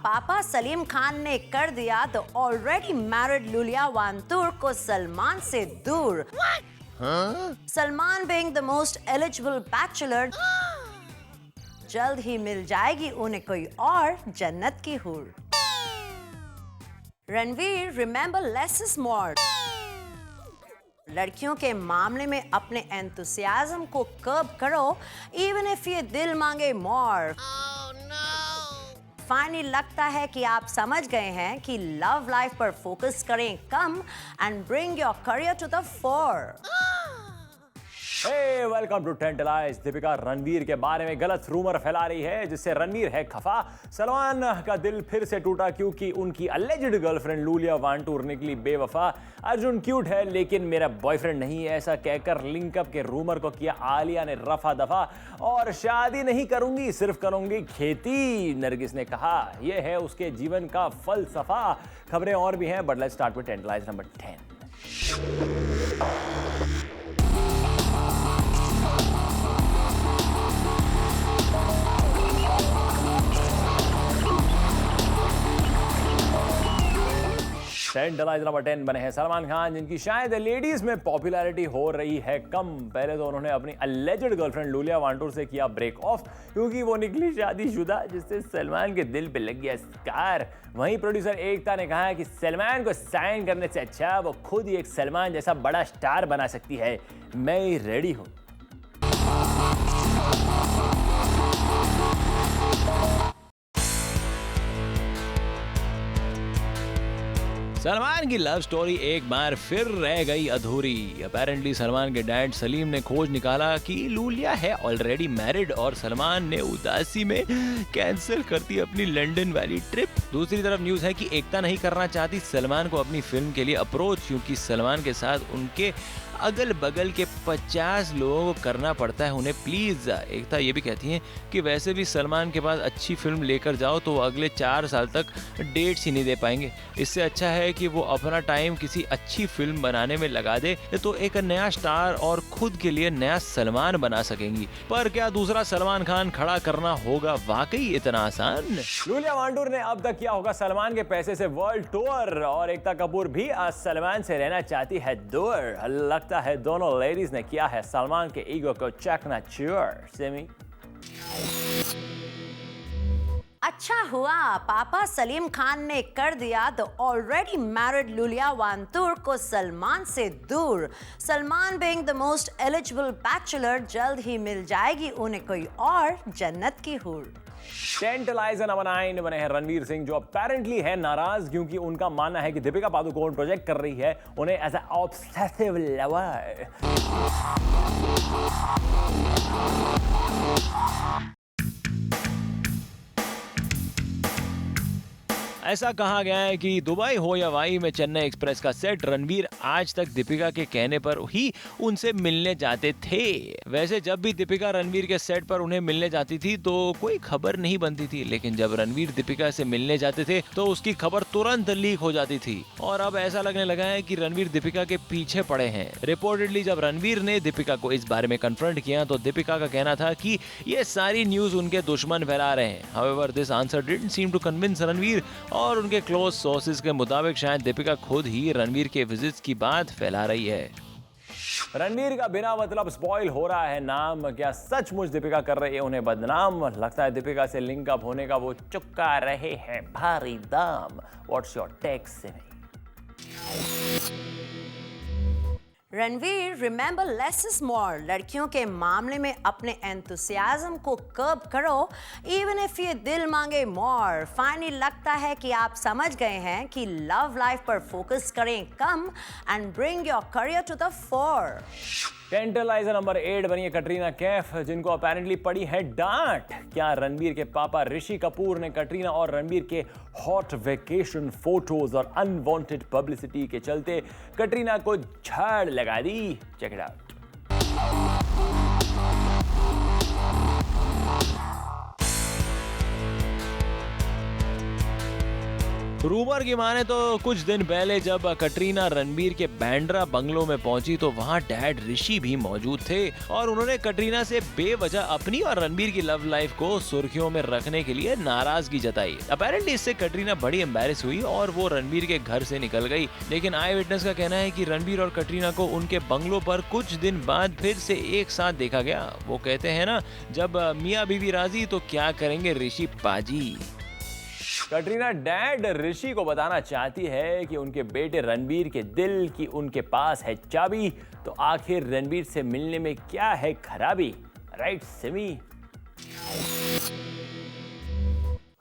पापा सलीम खान ने कर दिया द ऑलरेडी मैरिड लूलिया वांतूर को सलमान से दूर। Salman being the most eligible bachelor, जल्द ही मिल जाएगी उन्हें कोई और जन्नत की हूर। Ranveer remember less is more, लड़कियों के मामले में अपने एंथुसियाज्म को कर्ब करो इवन इफ ये दिल मांगे मोर। फाइनली लगता है कि आप समझ गए हैं कि लव लाइफ पर फोकस करें come and bring your career to the fore. Hey, welcome to Tantalize। Deepika Ranveer के बारे में गलत रूमर फैला रही है जिससे रणवीर है खफा। सलमान का दिल फिर से टूटा क्योंकि उनकी अलेज्ड गर्लफ्रेंड लूलिया वांटूर निकली बेवफा। अर्जुन क्यूट है लेकिन मेरा बॉयफ्रेंड नहीं है, ऐसा कहकर लिंकअप के रूमर को किया आलिया ने रफा दफा। और शादी नहीं करूंगी, सिर्फ करूंगी खेती, नरगिस ने कहा। यह है उसके जीवन का फलसफा। खबरें और भी हैं but let's start with Tantalize number 10। Tantalize number 10 बने हैं सलमान खान, जिनकी शायद लेडीज में पॉपुलैरिटी हो रही है कम। पहले तो उन्होंने अपनी अलेज्ड गर्लफ्रेंड लूलिया वांटूर से किया ब्रेक ऑफ क्योंकि वो निकली शादीशुदा, जिससे सलमान के दिल पे लग गया स्कार। वहीं प्रोड्यूसर एकता ने कहा है कि सलमान को साइन करने से अच्छा वो खुद ही एक सलमान जैसा बड़ा स्टार बना सकती है। मैं रेडी हूं। सलमान की लव स्टोरी एक बार फिर रह गई अधूरी। अपेरेंटली सलमान के डैड सलीम ने खोज निकाला कि लूलिया है ऑलरेडी मैरिड और सलमान ने उदासी में कैंसिल कर दी अपनी लंदन वाली ट्रिप। दूसरी तरफ न्यूज है कि एकता नहीं करना चाहती सलमान को अपनी फिल्म के लिए अप्रोच, क्योंकि सलमान के साथ उनके अगल बगल के 50 लोगों को करना पड़ता है उन्हें प्लीज। एकता ये भी कहती हैं कि वैसे भी सलमान के पास अच्छी फिल्म लेकर जाओ तो वो अगले 4 साल तक डेट्स ही नहीं दे पाएंगे। इससे अच्छा है कि वो अपना टाइम किसी अच्छी फिल्म बनाने में लगा दे तो एक नया स्टार और खुद के लिए नया सलमान बना सकेंगी। पर क्या दूसरा सलमान खान खड़ा करना होगा वाकई इतना आसान? लूलिया वांटूर ने अब तक किया होगा सलमान के पैसे से वर्ल्ड टूर और एकता कपूर भी आज सलमान से रहना चाहती है दूर। लगता है दोनों लेडीज ने किया है सलमान के ईगो को चकनाचूर। सेमी अच्छा हुआ पापा सलीम खान ने कर दिया द ऑलरेडी मैरिड लूलिया वांतूर को सलमान से दूर। Salman being the most eligible bachelor, जल्द ही मिल जाएगी उन्हें कोई और जन्नत की हूर। टेंटलाइजर नंबर 9 बने हैं रणवीर सिंह, जो अपेरेंटली है नाराज क्योंकि उनका मानना है कि दीपिका पादुकोण प्रोजेक्ट कर रही है उन्हें एज अ ऑब्सेसिव लवर। ऐसा कहा गया है कि दुबई हो या वाई में चेन्नई एक्सप्रेस का सेट रणवीर आज तक दीपिका के कहने पर ही उनसे मिलने जाते थे। वैसे जब भी दीपिका रणवीर के सेट पर उन्हें मिलने जाती थी तो कोई खबर नहीं बनती थी, लेकिन जब रणवीर दीपिका से मिलने जाते थे तो उसकी खबर तुरंत लीक हो जाती थी। और अब ऐसा लगने लगा है कि रणवीर दीपिका के पीछे पड़े हैं। रिपोर्टेडली जब रणवीर ने दीपिका को इस बारे में कन्फ्रंट किया तो दीपिका का कहना था कि ये सारी न्यूज उनके दुश्मन फैला रहे हैं। However this answer didn't seem to convince Ranveer और उनके क्लोज सोर्सेज के मुताबिक शायद दीपिका खुद ही रणवीर के विजिट्स की बात फैला रही है। रणवीर का बिना मतलब स्पॉइल हो रहा है नाम, क्या सचमुच दीपिका कर रही है उन्हें बदनाम? लगता है दीपिका से लिंकअप होने का वो चुका रहे हैं भारी दाम। व्हाट्स योर टेक से? Ranveer remember less is more, लड़कियों के मामले में अपने एंथुसियाज्म को कर्ब करो इवन इफ ये दिल मांगे मोर। फाइनली लगता है कि आप समझ गए हैं कि लव लाइफ पर फोकस करें come and bring your career to the fore. Tantalizer number 8 बनी है कटरीना कैफ, जिनको अपेरेंटली पड़ी है डांट। क्या रणबीर के पापा ऋषि कपूर ने कटरीना और रणबीर के हॉट वेकेशन फोटोज और अनवांटेड पब्लिसिटी के चलते कटरीना को झाड़ लगा दी? Check it out. रूमर की माने तो कुछ दिन पहले जब कटरीना रणबीर के बैंड्रा बंगलो में पहुंची तो वहां डैड ऋषि भी मौजूद थे और उन्होंने कटरीना से बेवजह अपनी और रणबीर की लव लाइफ को सुर्खियों में रखने के लिए नाराजगी जताई। अपेरेंटली इससे कटरीना बड़ी एम्बैरेस हुई और वो रणबीर के घर से निकल गई। लेकिन आई विटनेस का कहना है कि रणबीर और कटरीना को उनके बंगलो पर कुछ दिन बाद फिर से एक साथ देखा गया। वो कहते हैं ना, जब मियाँ बीवी राजी तो क्या करेंगे ऋषि पाजी। कटरीना डैड ऋषि को बताना चाहती है कि उनके बेटे रणबीर के दिल की उनके पास है चाबी, तो आखिर रणबीर से मिलने में क्या है खराबी? राइट सिमी?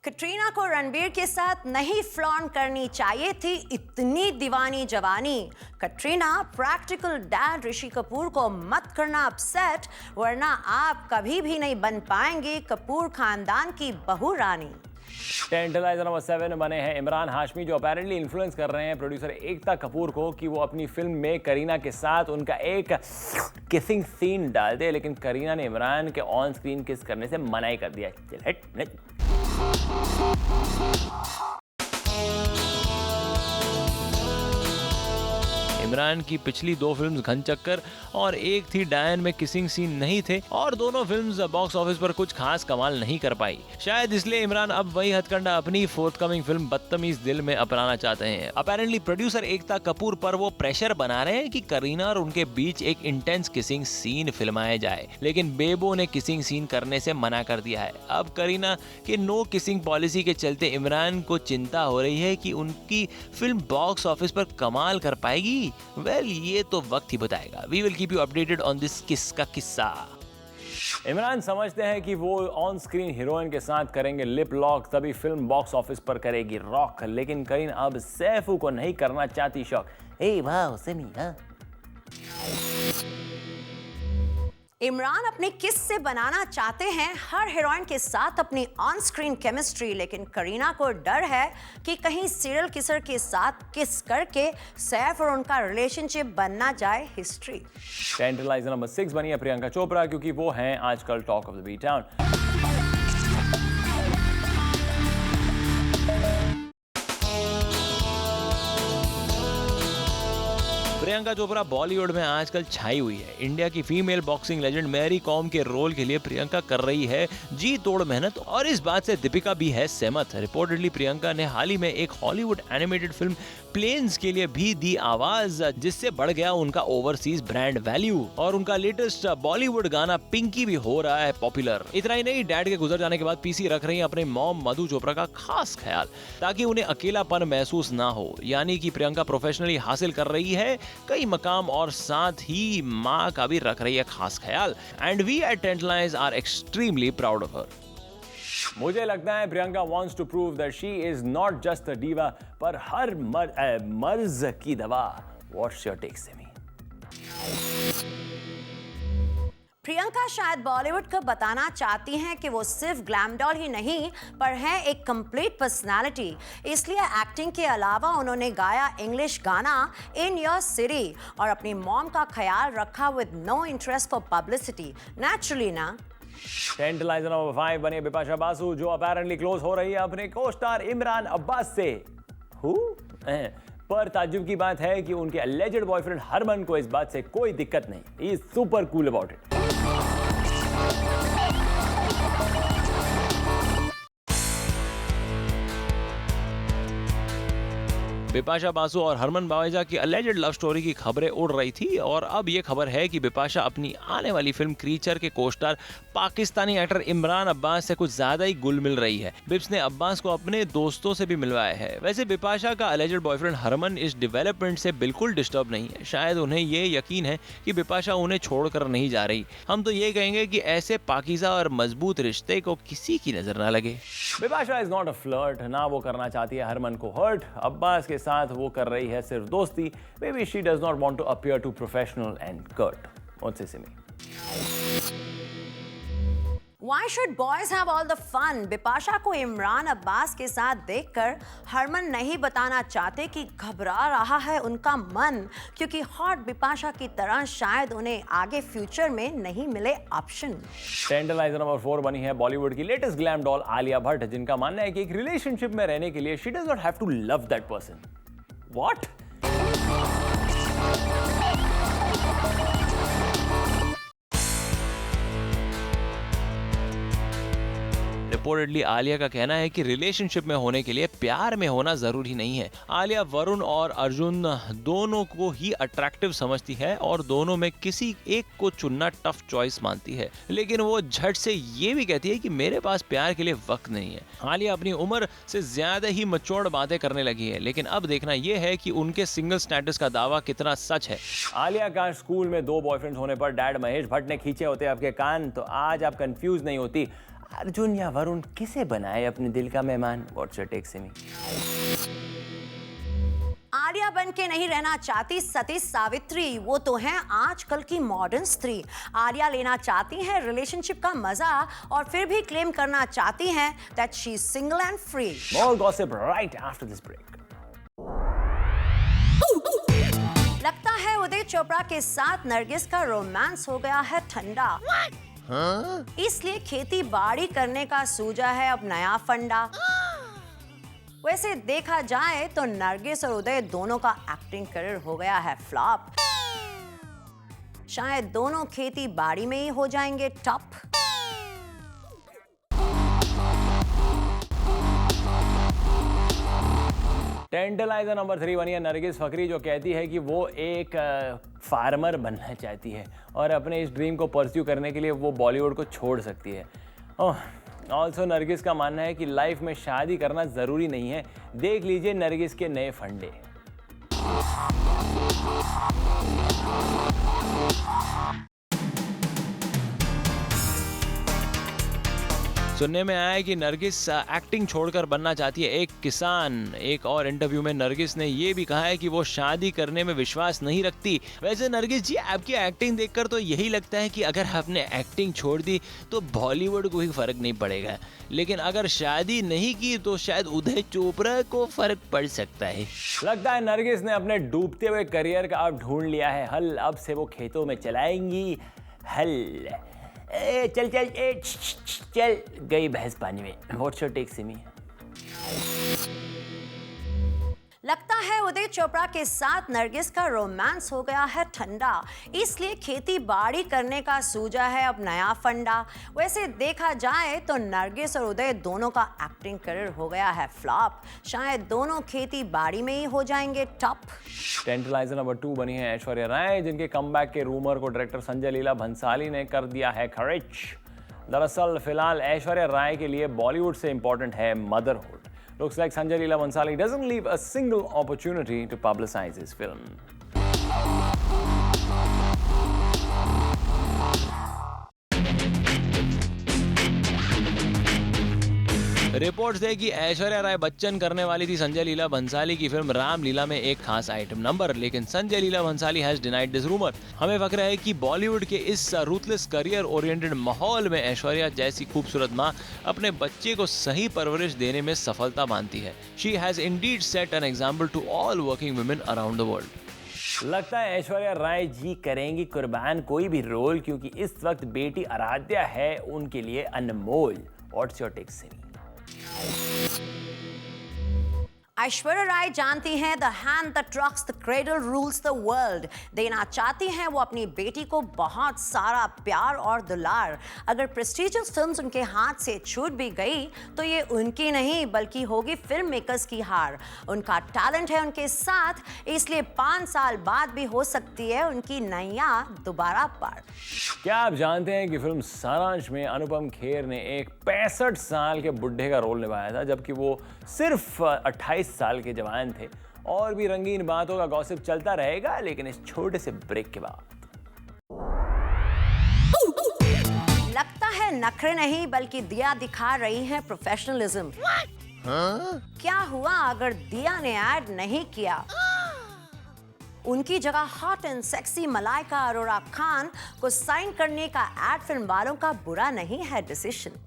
कटरीना को रणबीर के साथ नहीं फ्लॉन्ट करनी चाहिए थी इतनी दीवानी जवानी। कटरीना, प्रैक्टिकल डैड ऋषि कपूर को मत करना अपसेट, वरना आप कभी भी नहीं बन पाएंगे कपूर खानदान की बहू रानी। टेंटलाइजर नंबर 7 बने हैं इमरान हाशमी, जो अपेरेंटली इन्फ्लुएंस कर रहे हैं प्रोड्यूसर एकता कपूर को कि वो अपनी फिल्म में करीना के साथ उनका एक किसिंग सीन डाल दे। लेकिन करीना ने इमरान के ऑन स्क्रीन किस करने से मना ही कर दिया। चल हट। इमरान की पिछली 2 फिल्म्स घनचक्कर और एक थी डायन में किसिंग सीन नहीं थे और दोनों फिल्म्स बॉक्स ऑफिस पर कुछ खास कमाल नहीं कर पाई। शायद इसलिए इमरान अब वही हथकंडा अपनी फोर्थकमिंग फिल्म बदतमीज दिल में अपनाना चाहते हैं। अपेरेंटली प्रोड्यूसर एकता कपूर पर वो प्रेशर बना रहे हैं कि करीना और उनके बीच एक इंटेंस किसिंग सीन फिल्माया जाए, लेकिन बेबो ने किसिंग सीन करने से मना कर दिया है। अब करीना के नो किसिंग पॉलिसी के चलते इमरान को चिंता हो रही है कि उनकी फिल्म बॉक्स ऑफिस पर कमाल कर पाएगी। ये तो वक्त ही बताएगा। We will keep you updated on this किस का किस्सा। इमरान समझते हैं कि वो ऑन स्क्रीन हीरोइन के साथ करेंगे लिप लॉक, तभी फिल्म बॉक्स ऑफिस पर करेगी रॉक। लेकिन करीना अब सैफू को नहीं करना चाहती शॉक। वाह सिमी, हाँ? इमरान अपने किस से बनाना चाहते हैं हर हीरोइन के साथ अपनी ऑन स्क्रीन केमिस्ट्री, लेकिन करीना को डर है कि कहीं सीरियल किसर के साथ किस करके सैफ और उनका रिलेशनशिप बनना जाए हिस्ट्री। टेंटलाइजर नंबर 6 बनी है प्रियंका चोपड़ा, क्योंकि वो हैं आजकल talk of the B town. Priyanka Chopra Bollywood में आजकल छाई हुई है। इंडिया की female boxing legend Mary Kom के रोल के लिए प्रियंका कर रही है जी तोड़ मेहनत और इस बात से दीपिका भी है सहमत। रिपोर्टेडली प्रियंका ने हाल ही में एक हॉलीवुड एनिमेटेड फिल्म प्लेन्स के लिए भी दी आवाज, जिससे बढ़ गया उनका ओवरसीज ब्रांड वैल्यू और उनका लेटेस्ट बॉलीवुड गाना पिंकी भी हो रहा है पॉपुलर। इतना ही नहीं, डैड के गुजर जाने के बाद पीसी रख रही है अपने मॉम मधु चोपड़ा का खास ख्याल, ताकि उन्हें अकेलापन महसूस ना हो। यानी कि प्रियंका प्रोफेशनली हासिल कर रही है कई मकाम और साथ ही माँ का भी रख रही है खास ख्याल। And we at Tantalize are extremely proud of her. मुझे लगता है Priyanka wants to prove that she is not just a diva, पर हर मर्ज की दवा। What's your take, Simi? Priyanka शायद बॉलीवुड को बताना चाहती हैं कि वो सिर्फ ग्लैम डॉल ही नहीं पर है एक कंप्लीट पर्सनालिटी। इसलिए एक्टिंग के अलावा उन्होंने गाया इंग्लिश गाना इन योर सिटी और अपनी मॉम का ख्याल रखा with no interest for publicity. Naturally ना। टेंटलाइजर नंबर 5 बनी बिपाशा बासु, जो अपेरेंटली क्लोज हो रही है अपने को स्टार इमरान अब्बास से। पर ताज्जुब की बात है कि उनके अलेजेड बॉयफ्रेंड हरमन को इस बात से कोई दिक्कत नहीं। He is super cool about it. Bipasha Basu और हरमन बावेजा की अलेजेड लव स्टोरी की खबरें उड़ रही थी और अब ये खबर है कि बिपाशा अपनी आने वाली फिल्म क्रीचर के को-स्टार पाकिस्तानी एक्टर इमरान अब्बास से कुछ ज्यादा ही गुल मिल रही है। बिप्स ने अब्बास को अपने दोस्तों से भी मिलवाया है। वैसे बिपाशा का अलेजेड बॉयफ्रेंड हरमन इस डेवलपमेंट से बिल्कुल डिस्टर्ब नहीं है। शायद उन्हें ये यकीन है कि बिपाशा उन्हें छोड़कर नहीं जा रही। हम तो ये कहेंगे कि ऐसे पाकीज़ा और मजबूत रिश्ते को किसी की नजर ना लगे। Bipasha is not a flirt, ना वो करना चाहती है हरमन को हर्ट। अब्बास के साथ वो कर रही है सिर्फ दोस्ती। Maybe she does not want to appear too professional and curt. मुझसे Simi. Why should boys have all the fun? Bipasha को इमरान अब्बास के साथ देखकर हरमन नहीं बताना चाहते कि घबरा रहा है उनका मन, क्योंकि हॉट बिपाशा की तरह शायद उन्हें आगे फ्यूचर में नहीं मिले ऑप्शन। टेंडरलाइजर नंबर 4 बनी है बॉलीवुड की latest glam doll Alia Bhatt, जिनका मानना है कि एक रिलेशनशिप में रहने के लिए she does not have to love that person. What? Reportedly Alia का कहना है कि रिलेशनशिप में होने के लिए प्यार में होना जरूरी नहीं है। आलिया वरुण और अर्जुन दोनों को ही अट्रैक्टिव समझती है और दोनों में किसी एक को चुनना टफ चॉइस मानती है, लेकिन वो झट से ये भी कहती है कि मेरे पास प्यार के लिए वक्त नहीं है। आलिया अपनी उम्र से ज्यादा ही मैच्योर्ड बातें करने लगी है, लेकिन अब देखना यह है कि उनके सिंगल स्टेटस का दावा कितना सच है। आलिया का स्कूल में 2 बॉयफ्रेंड्स होने पर डैड महेश भट्ट ने खींचे होते आपके कान, तो आज आप कंफ्यूज नहीं होती अर्जुन या वरुण किसे बनाए अपने दिल का मेहमान। What's your take Simi? Alia बन के नहीं रहना चाहती सती सावित्री, वो तो है आजकल की मॉडर्न स्त्री। आलिया लेना चाहती हैं रिलेशनशिप का मजा और फिर भी क्लेम करना चाहती हैं that she is single and free. More gossip right after this break. लगता है उदय चोपड़ा के साथ नरगिस का रोमांस हो गया है ठंडा। इसलिए खेती बाड़ी करने का सूझा है अब नया फंडा। वैसे देखा जाए तो नरगिस और उदय दोनों का एक्टिंग करियर हो गया है फ्लॉप। शायद दोनों खेती बाड़ी में ही हो जाएंगे टॉप। टेंडरलाइजर नंबर 3 बनी है नरगिस फकरी, जो कहती है कि वो एक फार्मर बनना चाहती है और अपने इस ड्रीम को परस्यू करने के लिए वो बॉलीवुड को छोड़ सकती है। ऑल्सो नरगिस का मानना है कि लाइफ में शादी करना ज़रूरी नहीं है। देख लीजिए नरगिस के नए फंडे। सुनने में आया है कि नरगिस एक्टिंग छोड़कर बनना चाहती है एक किसान। एक और इंटरव्यू में नरगिस ने ये भी कहा है कि वो शादी करने में विश्वास नहीं रखती। वैसे नरगिस जी, आपकी एक्टिंग देखकर तो यही लगता है कि अगर आपने एक्टिंग छोड़ दी तो बॉलीवुड को ही फर्क नहीं पड़ेगा, लेकिन अगर शादी नहीं की तो शायद उदय चोपड़ा को फर्क पड़ सकता है। लगता है नरगिस ने अपने डूबते हुए करियर का अब ढूंढ लिया है हल। अब से वो खेतों में चलाएंगी हल। चल चल चल गई भैंस पानी में। What's your take Simi? लगता है उदय चोपड़ा के साथ नरगिस का रोमांस हो गया है ठंडा, इसलिए खेती बाड़ी करने का सूझा है अब नया फंडा। वैसे देखा जाए तो नरगिस और उदय दोनों का एक्टिंग करियर हो गया है फ्लॉप। शायद दोनों खेती बाड़ी में ही हो जाएंगे टॉप। टेंडरलाइजर नंबर 2 बनी है ऐश्वर्या राय, जिनके कमबैक के रूमर को डायरेक्टर संजय लीला भंसाली ने कर दिया है खारिज। दरअसल फिलहाल ऐश्वर्या राय के लिए बॉलीवुड से इंपॉर्टेंट है motherhood. Looks like Sanjay Leela Bhansali doesn't leave a single opportunity to publicize his film. Reports है कि ऐश्वर्या राय बच्चन करने वाली थी संजय लीला भंसाली की फिल्म रामलीला में एक खास आइटम नंबर, लेकिन Sanjay Leela Bhansali has denied this rumour. हमें फक्र है कि बॉलीवुड के इस रूथलेस करियर ओरिएंटेड माहौल में ऐश्वर्या जैसी खूबसूरत मां अपने बच्चे को सही परवरिश देने में सफलता मानती है। She has indeed set an example to all working women around the world. लगता है ऐश्वर्या राय जी करेंगी कुर्बान कोई भी रोल, क्योंकि इस वक्त बेटी आराध्या है उनके लिए अनमोल। What's your take Simi? Aishwarya Rai जानती हैं the hand that rocks the cradle rules the world. देना चाहती हैं वो अपनी बेटी को बहुत सारा प्यार और दुलार। अगर प्रेस्टीजियस फिल्म्स उनके हाथ से छूट भी गई तो ये उनकी नहीं बल्कि होगी फिल्म मेकर्स की हार। उनका टैलेंट है उनके साथ, इसलिए 5 साल बाद भी हो सकती है उनकी नैया दोबारा पार। क्या आप जानते हैं कि फिल्म सारांश में अनुपम खेर ने एक 65 साल के बुढ़े का रोल निभाया था, जबकि वो सिर्फ 28 साल के जवान थे। और भी रंगीन बातों का गॉसिप चलता रहेगा, लेकिन इस छोटे से ब्रेक के बाद। लगता है नखरे नहीं बल्कि दिया दिखा रही है प्रोफेशनलिज्म। क्या हुआ अगर दिया ने ऐड नहीं किया? उनकी जगह hot and sexy Malaika Arora Khan को साइन करने का एड फिल्म वालों का बुरा नहीं है डिसीजन।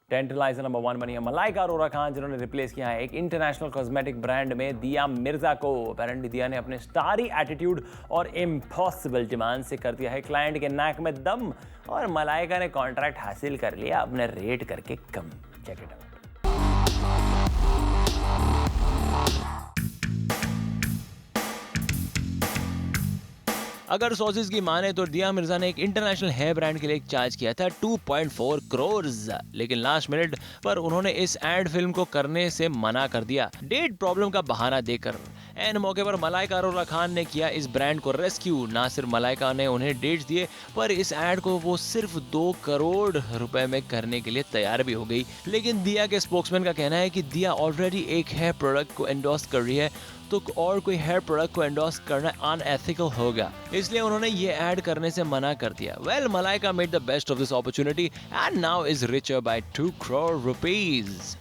टेंटलाइजर नंबर 1 बनी है मलाइका अरोरा खान, जिन्होंने रिप्लेस किया है एक इंटरनेशनल कॉस्मेटिक ब्रांड में दिया मिर्जा को। अपेरेंटली दिया ने अपने स्टारी एटीट्यूड और इम्पॉसिबल डिमांड से कर दिया है क्लाइंट के नाक में दम, और मलाइका ने कॉन्ट्रैक्ट हासिल कर लिया अपने रेट करके कम। Check it out. अगर सोर्सेज की माने तो दिया मिर्जा ने एक इंटरनेशनल हेयर ब्रांड के लिए चार्ज किया था 2.4 करोड़, लेकिन लास्ट मिनट पर उन्होंने इस एड फिल्म को करने से मना कर दिया, डेट प्रॉब्लम का बहाना देकर। एन मौके पर मलाइका अरोरा खान ने किया इस ब्रांड को रेस्क्यू। ना सिर्फ मलाइका ने उन्हें डेट्स दिए, पर इस एड को वो सिर्फ 2 करोड़ रुपए में करने के लिए तैयार भी हो गई। लेकिन दिया के स्पोक्समैन का कहना है कि दिया ऑलरेडी एक हेयर प्रोडक्ट को एंडोर्स कर रही है, तो और कोई हेयर प्रोडक्ट को एंडोर्स करना अनएथिकल होगा, इसलिए उन्होंने ये ऐड करने से मना कर दिया। Well, Malaika made the best of this opportunity and now is richer by 2 crore rupees.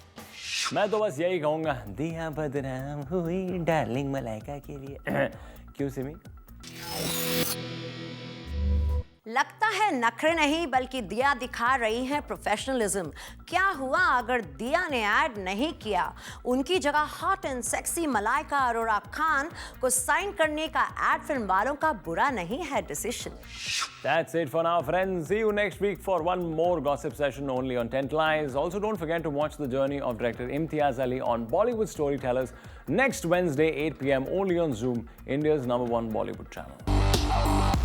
मैं तो बस यही कहूंगा, दिया बदनाम हुई डार्लिंग मलाइका के लिए। क्यों सिमी? लगता है नखरे नहीं बल्कि दिया दिखा रही है प्रोफेशनलिज्म। क्या हुआ अगर दिया ने ऐड नहीं किया? उनकी जगह hot and sexy Malaika Arora Khan को साइन करने का एड फिल्म वालों का बुरा नहीं है decision. That's it for now, friends. See you next week for one more gossip session only on Tantalize. Also, don't forget to watch the journey of director Imtiaz Ali on Bollywood Storytellers next Wednesday, 8 p.m. only on Zoom, India's #1 Bollywood channel.